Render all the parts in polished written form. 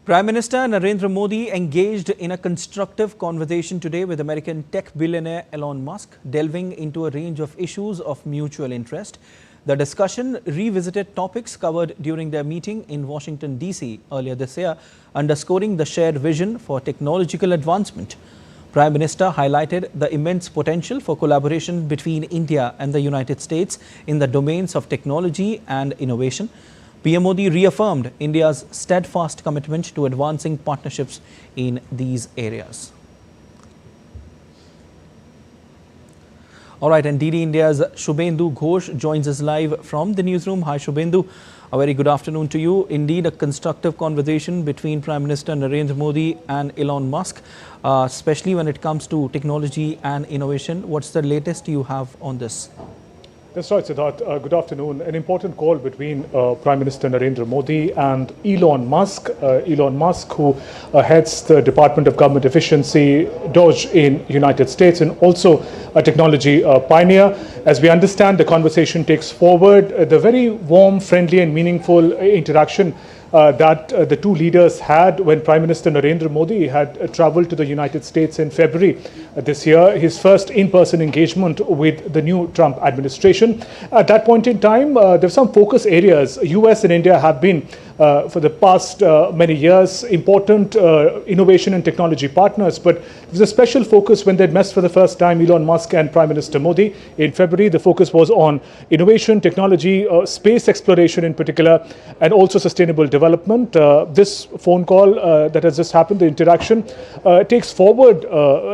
Prime Minister Narendra Modi engaged in a constructive conversation today with American tech billionaire Elon Musk, delving into a range of issues of mutual interest. The discussion revisited topics covered during their meeting in Washington D.C. earlier this year, underscoring the shared vision for technological advancement. Prime Minister highlighted the immense potential for collaboration between India and the United States in the domains of technology and innovation. PM Modi reaffirmed India's steadfast commitment to advancing partnerships in these areas. All right, and DD India's Shubhendu Ghosh joins us live from the newsroom. Hi, Shubhendu. A very good afternoon to you. Indeed, a constructive conversation between Prime Minister Narendra Modi and Elon Musk, especially when it comes to technology and innovation. What's the latest you have on this? That's right, Siddharth. Good afternoon. An important call between Prime Minister Narendra Modi and Elon Musk. Elon Musk, who heads the Department of Government Efficiency, DOGE in United States, and also a technology pioneer. As we understand, the conversation takes forward the very warm, friendly and meaningful interaction that the two leaders had when Prime Minister Narendra Modi had traveled to the United States in February this year, his first in-person engagement with the new Trump administration. At that point in time, there were some focus areas. US and India have been, for the past many years, important innovation and technology partners, but there was a special focus when they met for the first time, Elon Musk and Prime Minister Modi. In February, the focus was on innovation, technology, space exploration in particular, and also sustainable development. This phone call that has just happened, the interaction, takes forward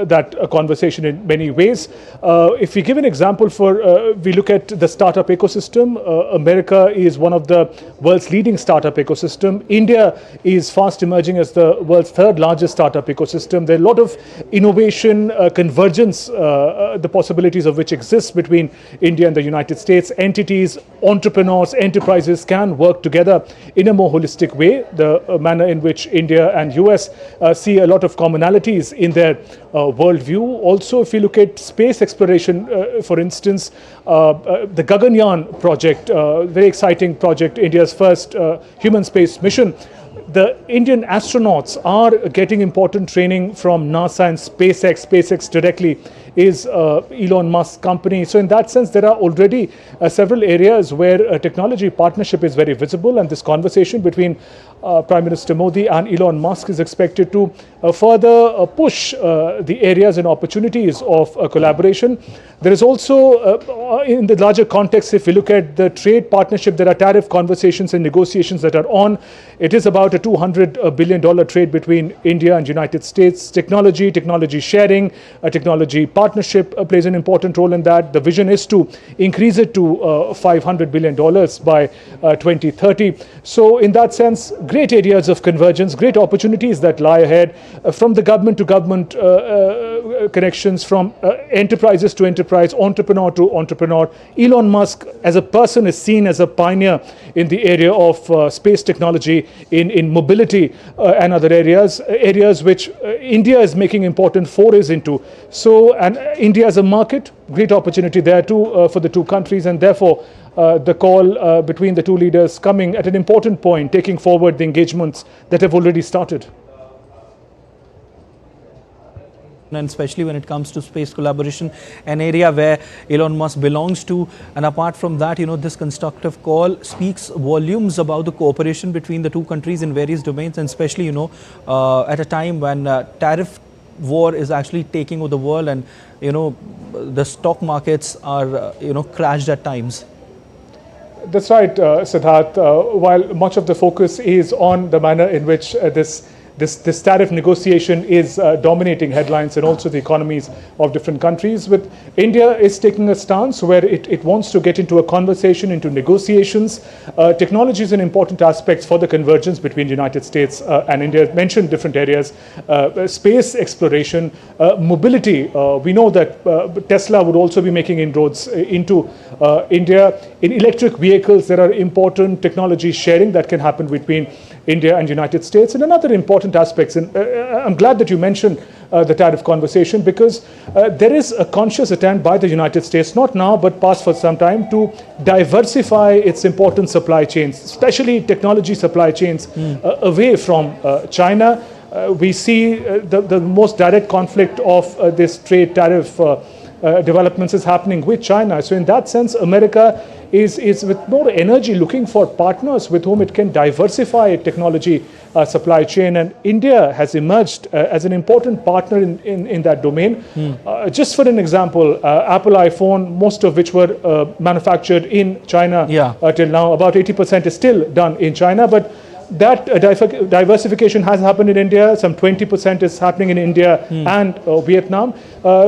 that conversation in many ways. If we give an example we look at the startup ecosystem, America is one of the world's leading startup ecosystem. India is fast emerging as the world's third largest startup ecosystem. There are a lot of innovation, convergence, the possibilities of which exist between India and the United States. Entities, entrepreneurs, enterprises can work together in a more holistic way. The manner in which India and US see a lot of commonalities in their worldview. Also, if you look at space exploration, for instance, the Gaganyaan project, very exciting project, India's first human space mission. The Indian astronauts are getting important training from NASA and SpaceX. SpaceX directly is Elon Musk's company. So in that sense, there are already several areas where technology partnership is very visible, and this conversation between Prime Minister Modi and Elon Musk is expected to further push the areas and opportunities of collaboration. There is also, in the larger context, if we look at the trade partnership, there are tariff conversations and negotiations that are on. It is about a $200 billion trade between India and United States. Technology sharing, technology partnership plays an important role in that. The vision is to increase it to $500 billion by 2030. So in that sense, great areas of convergence, great opportunities that lie ahead from the government to government connections, from enterprises to enterprise, entrepreneur to entrepreneur. Elon Musk as a person is seen as a pioneer in the area of space technology, in mobility and other areas which India is making important forays into. So, and India as a market, great opportunity there too for the two countries, and therefore the call between the two leaders coming at an important point, taking forward the engagements that have already started. And especially when it comes to space collaboration, an area where Elon Musk belongs to. And apart from that, this constructive call speaks volumes about the cooperation between the two countries in various domains, and especially, at a time when tariff war is actually taking over the world, and, the stock markets are, crashed at times. That's right, Siddharth. While much of the focus is on the manner in which this tariff negotiation is dominating headlines and also the economies of different countries, but India is taking a stance where it wants to get into a conversation, into negotiations. Technology is an important aspect for the convergence between the United States and India. Mentioned different areas, space exploration, mobility. We know that Tesla would also be making inroads into India. In electric vehicles, there are important technology sharing that can happen between India and United States. And another important aspect, and I'm glad that you mentioned the tariff conversation, because there is a conscious attempt by the United States, not now but past for some time, to diversify its important supply chains, especially technology supply chains, away from China. We see the most direct conflict of this trade tariff developments is happening with China. So in that sense, America is with more energy looking for partners with whom it can diversify technology supply chain. And India has emerged as an important partner in that domain. Just for an example, Apple iPhone, most of which were manufactured in China till now, about 80% is still done in China. But that diversification has happened in India. Some 20% is happening in India and Vietnam.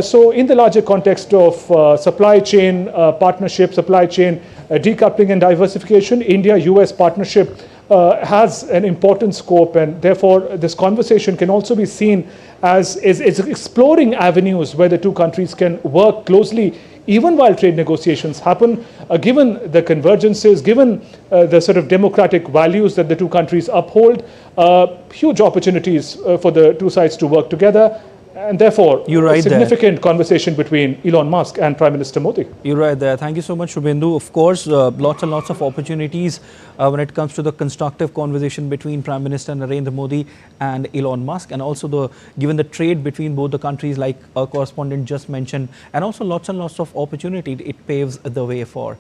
So in the larger context of supply chain partnership, supply chain decoupling and diversification, India-US partnership has an important scope, and therefore this conversation can also be seen as exploring avenues where the two countries can work closely even while trade negotiations happen, given the convergences, given the sort of democratic values that the two countries uphold, huge opportunities for the two sides to work together. And therefore, a significant conversation between Elon Musk and Prime Minister Modi. You're right there. Thank you so much, Shubhendu. Of course, lots and lots of opportunities when it comes to the constructive conversation between Prime Minister Narendra Modi and Elon Musk, and also given the trade between both the countries, like our correspondent just mentioned, and also lots and lots of opportunity it paves the way for.